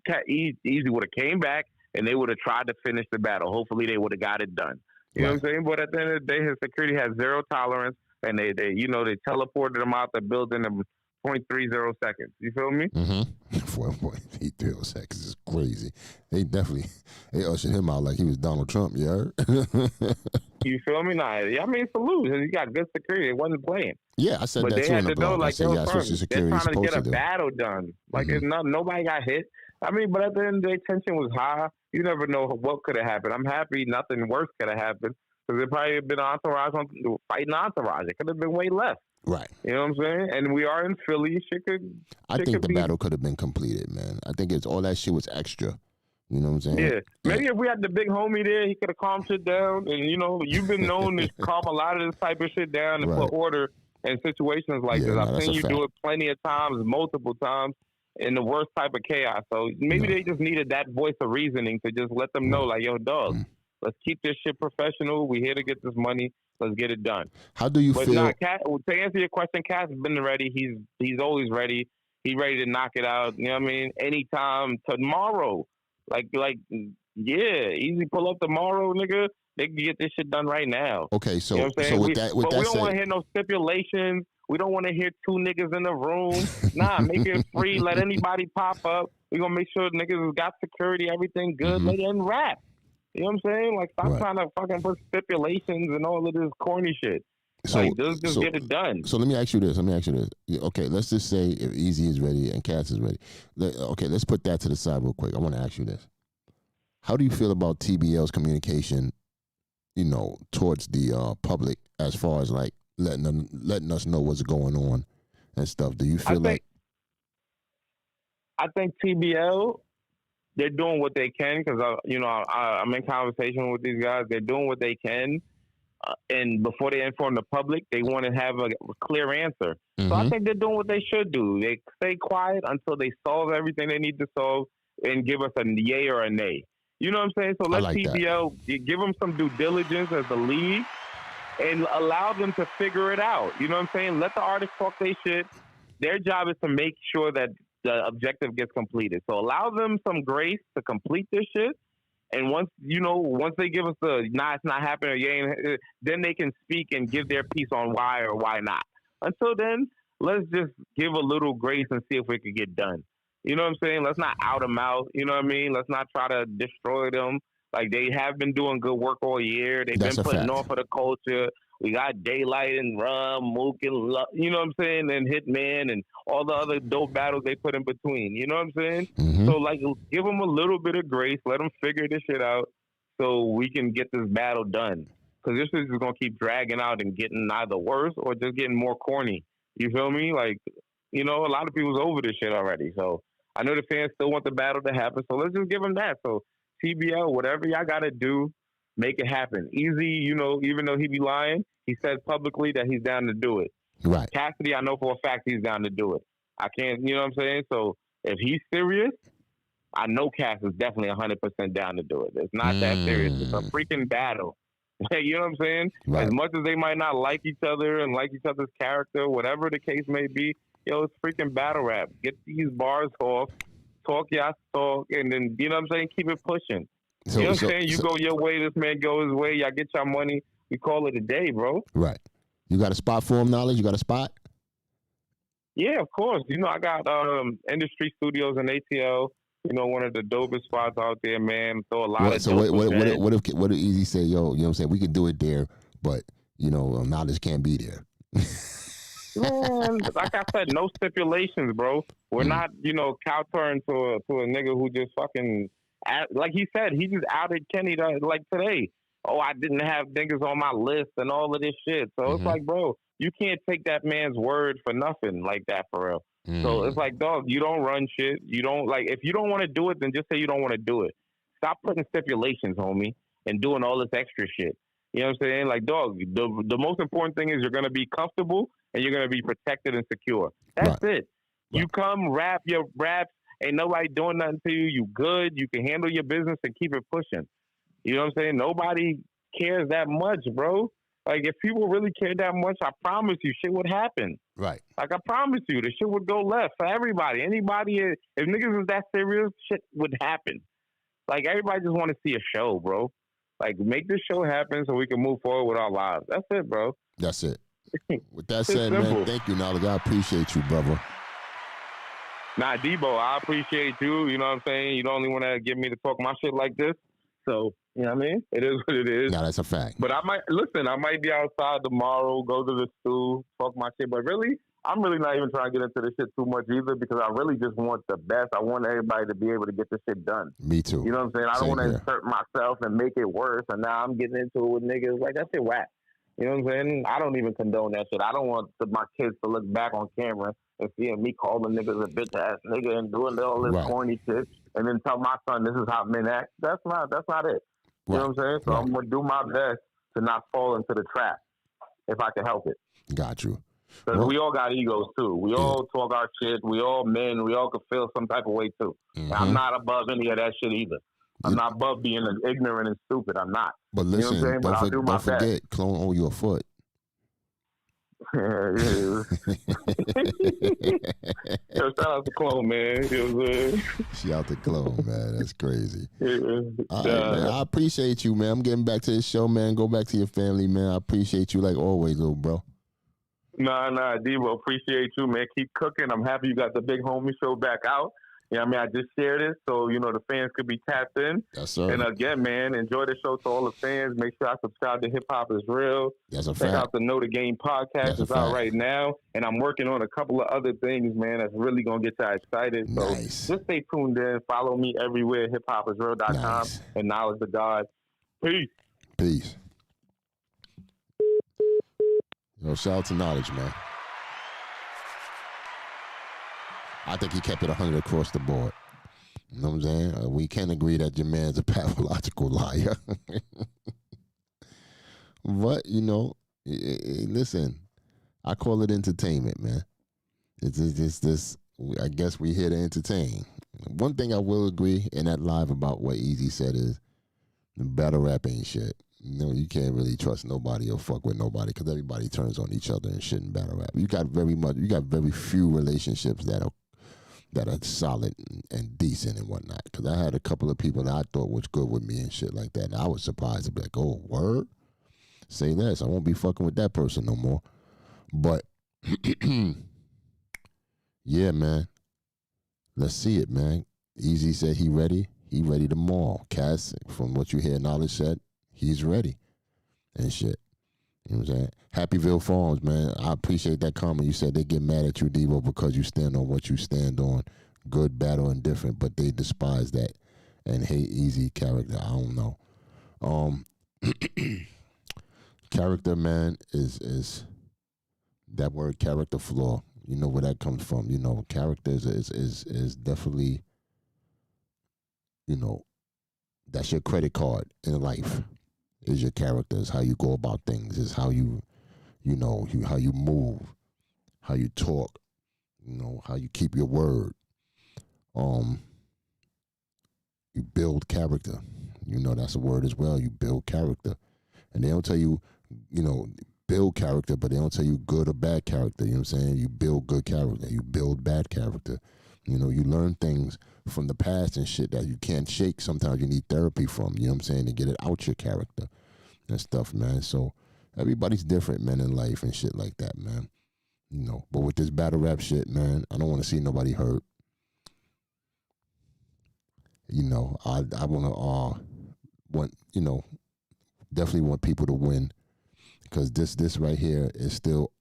Eazy would have came back, and they would have tried to finish the battle. Hopefully, they would have got it done. You know what I'm saying? But at the end of the day, his security has zero tolerance, and they teleported him out the building in 0.30 seconds. You feel me? 4.30 seconds is crazy. They ushered him out like he was Donald Trump. You heard? You feel me? Nah, I mean, salute. He got good security. It wasn't playing. Yeah, I said but that they too had in the to know, blog. like, I said, yeah, that's what security is they're trying supposed to to get a do. battle done. Like, nobody got hit. I mean, but at the end of the day, tension was high. You never know what could have happened. I'm happy nothing worse could have happened because it probably been entourage fighting entourage. It could have been way less. Right. You know what I'm saying? And we are in Philly. I think the battle could have been completed, man. I think all that shit was extra. You know what I'm saying? Yeah. Maybe if we had the big homie there, he could have calmed shit down. And, you've been known to calm a lot of this type of shit down and put order in situations like this. I've seen you do it plenty of times, multiple times, in the worst type of chaos. So maybe they just needed that voice of reasoning to just let them know, like, yo, dog, let's keep this shit professional. We're here to get this money. Let's get it done. How do you feel? To answer your question, Cass has been ready. He's always ready. He's ready to knock it out. You know what I mean? Anytime tomorrow. Like, yeah, Eazy pull up tomorrow, nigga. They can get this shit done right now. Okay, so, you know what I'm saying? So with that we don't said, want to hear no stipulations. We don't want to hear 2 niggas in the room. Nah, make it free. Let anybody pop up. We're going to make sure niggas got security, everything good. Let them rap. You know what I'm saying? Like, stop trying to fucking put stipulations and all of this corny shit. So, like, just get it done. So let me ask you this. Okay, let's just say if Eazy is ready and Cass is ready. Let's put that to the side real quick. I want to ask you this. How do you feel about TBL's communication, towards the public as far as, like, letting us know what's going on and stuff? Do you feel I think TBL, they're doing what they can because, I'm in conversation with these guys. They're doing what they can. And before they inform the public, they want to have a clear answer. So I think they're doing what they should do. They stay quiet until they solve everything they need to solve and give us a yay or a nay. You know what I'm saying? So let TBL give them some due diligence as a league and allow them to figure it out. You know what I'm saying? Let the artists talk their shit. their job is to make sure that the objective gets completed. So allow them some grace to complete this shit. And once they give us the nah, it's not happening, or then they can speak and give their piece on why or why not. Until then, let's just give a little grace and see if we can get done. You know what I'm saying? Let's not out them out. You know what I mean? Let's not try to destroy them. Like, they have been doing good work all year. They've been putting on for the culture. We got Daylight and Rum, Mook, and you know what I'm saying, and Hitman and all the other dope battles they put in between. You know what I'm saying? Mm-hmm. So, like, give them a little bit of grace. Let them figure this shit out so we can get this battle done. Because this is just going to keep dragging out and getting either worse or just getting more corny. You feel me? Like, a lot of people's over this shit already. So I know the fans still want the battle to happen. So let's just give them that. So TBL, whatever y'all got to do, make it happen. Eazy, even though he be lying, he said publicly that he's down to do it. Right. Cassidy, I know for a fact he's down to do it. I can't, you know what I'm saying? So if he's serious, I know Cass is definitely 100% down to do it. It's not that serious. It's a freaking battle. You know what I'm saying? Right. As much as they might not like each other and like each other's character, whatever the case may be, it's freaking battle rap. Get these bars off, talk y'all talk, and then, you know what I'm saying? Keep it pushing. You know what I'm saying? You go your way, this man go his way, y'all get your money, we call it a day, bro. Right. You got a spot for him, Knowledge? You got a spot? Yeah, of course. I got Industry Studios in ATL. One of the dopest spots out there, man. Throw a lot of. So what if Eazy say, yo, you know what I'm saying? We could do it there, but Knowledge can't be there. Man, like I said, no stipulations, bro. We're not, kowtowing to a nigga who just fucking, like he said, he just outed Kenny like today. Oh, I didn't have niggas on my list and all of this shit. So it's like, bro, you can't take that man's word for nothing like that, for real. So it's like, dog, you don't run shit. You don't, like, if you don't want to do it, then just say you don't want to do it. Stop putting stipulations, homie, and doing all this extra shit. You know what I'm saying? Like, dog, the most important thing is you're going to be comfortable and you're going to be protected and secure. That's it. Right. You come, rap your raps, ain't nobody doing nothing to you. You good. You can handle your business and keep it pushing. You know what I'm saying? Nobody cares that much, bro. Like, if people really cared that much, I promise you, shit would happen. Right. Like, I promise you, the shit would go left for everybody. Anybody, if niggas is that serious, shit would happen. Like, everybody just want to see a show, bro. Like, make this show happen so we can move forward with our lives. That's it, bro. That's it. With that said, man, thank you, Knowledge. I appreciate you, brother. Nah, Debo, I appreciate you. You know what I'm saying? You the only one that give me to talk my shit like this. So, you know what I mean? It is what it is. No, that's a fact. But I might be outside tomorrow, go to the stew, talk my shit. But really, I'm really not even trying to get into this shit too much either, because I really just want the best. I want everybody to be able to get this shit done. Me too. You know what I'm saying? I don't want to insert myself and make it worse. And now I'm getting into it with niggas. Like, that shit whack. You know what I'm saying? I don't even condone that shit. I don't want my kids to look back on camera and seeing me calling niggas a bitch ass nigga and doing all this corny shit, and then tell my son this is how men act. That's not it. You know what I'm saying? So I'm gonna do my best to not fall into the trap if I can help it. Got you. Because we all got egos too. We all talk our shit. We all men. We all can feel some type of way too. And I'm not above any of that shit either. I'm not above being ignorant and stupid. I'm not. But listen, you know don't forget, Clone owe you a foot. Yo, shout out to Clone, man. Shout out to Clone, man. That's crazy. All right, Yeah. man. I appreciate you, man. I'm getting back to this show, man. Go back to your family, man. I appreciate you like always, little bro. Nah, Debo, appreciate you, man. Keep cooking. I'm happy you got the Big Homie Show back out. Yeah, I mean, I just shared it so, the fans could be tapped in. Yes, sir. And again, man, enjoy the show to all the fans. Make sure I subscribe to Hip Hop Is Real. That's a Check fact. out the Know the Game podcast. It's out right now. And I'm working on a couple of other things, man, that's really going to get y'all excited. Nice. So just stay tuned in. Follow me everywhere, hiphopisreal.com and Knowledge of God. Peace. Peace. Shout out to Knowledge, man. I think he kept it 100 across the board. You know what I'm saying? We can agree that your man's a pathological liar. But, listen, I call it entertainment, man. It's this, I guess we here to entertain. One thing I will agree in that live about what Eazy said is the battle rap ain't shit. you can't really trust nobody or fuck with nobody because everybody turns on each other and shit in battle rap. You got very few relationships that are solid and decent and whatnot. Because I had a couple of people that I thought was good with me and shit like that, and I was surprised to be like, oh, word? Say less. I won't be fucking with that person no more. But yeah, man. Let's see it, man. Eazy said he ready. He ready tomorrow. Cass, from what you hear, Knowledge said, he's ready. And shit. You know what I'm saying? Happyville Farms, man. I appreciate that comment. You said they get mad at you, Devo, because you stand on what you stand on. Good, bad, or indifferent, but they despise that and hate Eazy character. I don't know. Character, man, is that word character flaw. You know where that comes from. You know, character is definitely, you know, that's your credit card in life. Is your character, is how you go about things, is how how you move, how you talk, how you keep your word. You build character. That's a word as well. You build character. And they don't tell you, build character, but they don't tell you good or bad character. You know what I'm saying? You build good character. You build bad character. You learn things from the past and shit that you can't shake. Sometimes you need therapy from, you know what I'm saying, to get it out your character and stuff, man. So everybody's different, man, in life and shit like that, man. But with this battle rap shit, man, I don't want to see nobody hurt. I definitely want people to win, because this right here is still,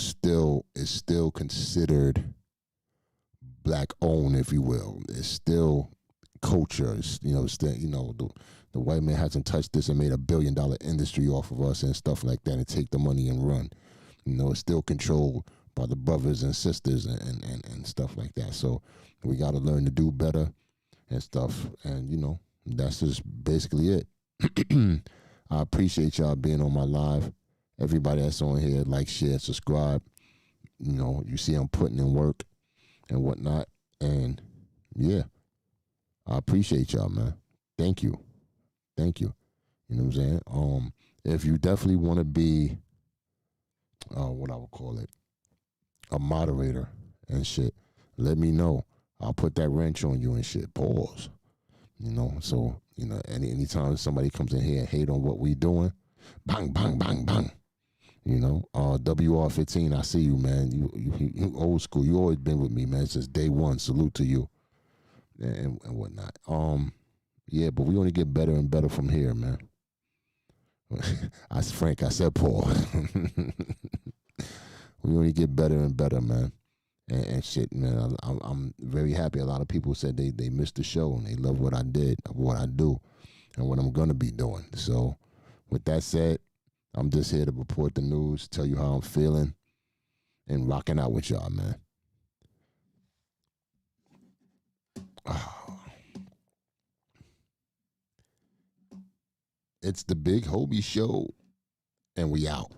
still considered black owned, if you will. It's still culture. It's, the white man hasn't touched this and made $1 billion industry off of us and stuff like that and take the money and run. It's still controlled by the brothers and sisters and stuff like that. So we got to learn to do better and stuff. And, that's just basically it. I appreciate y'all being on my live. Everybody that's on here, like, share, subscribe. You see I'm putting in work and whatnot. And, yeah, I appreciate y'all, man. Thank you. Thank you. You know what I'm saying? If you definitely want to be, what I would call it, a moderator and shit, let me know. I'll put that wrench on you and shit. Pause. So, anytime somebody comes in here and hate on what we doing, bang, bang, bang, bang. WR15, I see you, man. You old school. You always been with me, man, since day one. Salute to you and whatnot. Yeah, but we only get better and better from here, man. I said Paul. We only get better and better, man. And shit, man. I'm very happy. A lot of people said they missed the show and they love what I did, what I do, and what I'm gonna be doing. So, with that said, I'm just here to report the news, tell you how I'm feeling, and rocking out with y'all, man. It's the Big Hobie Show, and we out.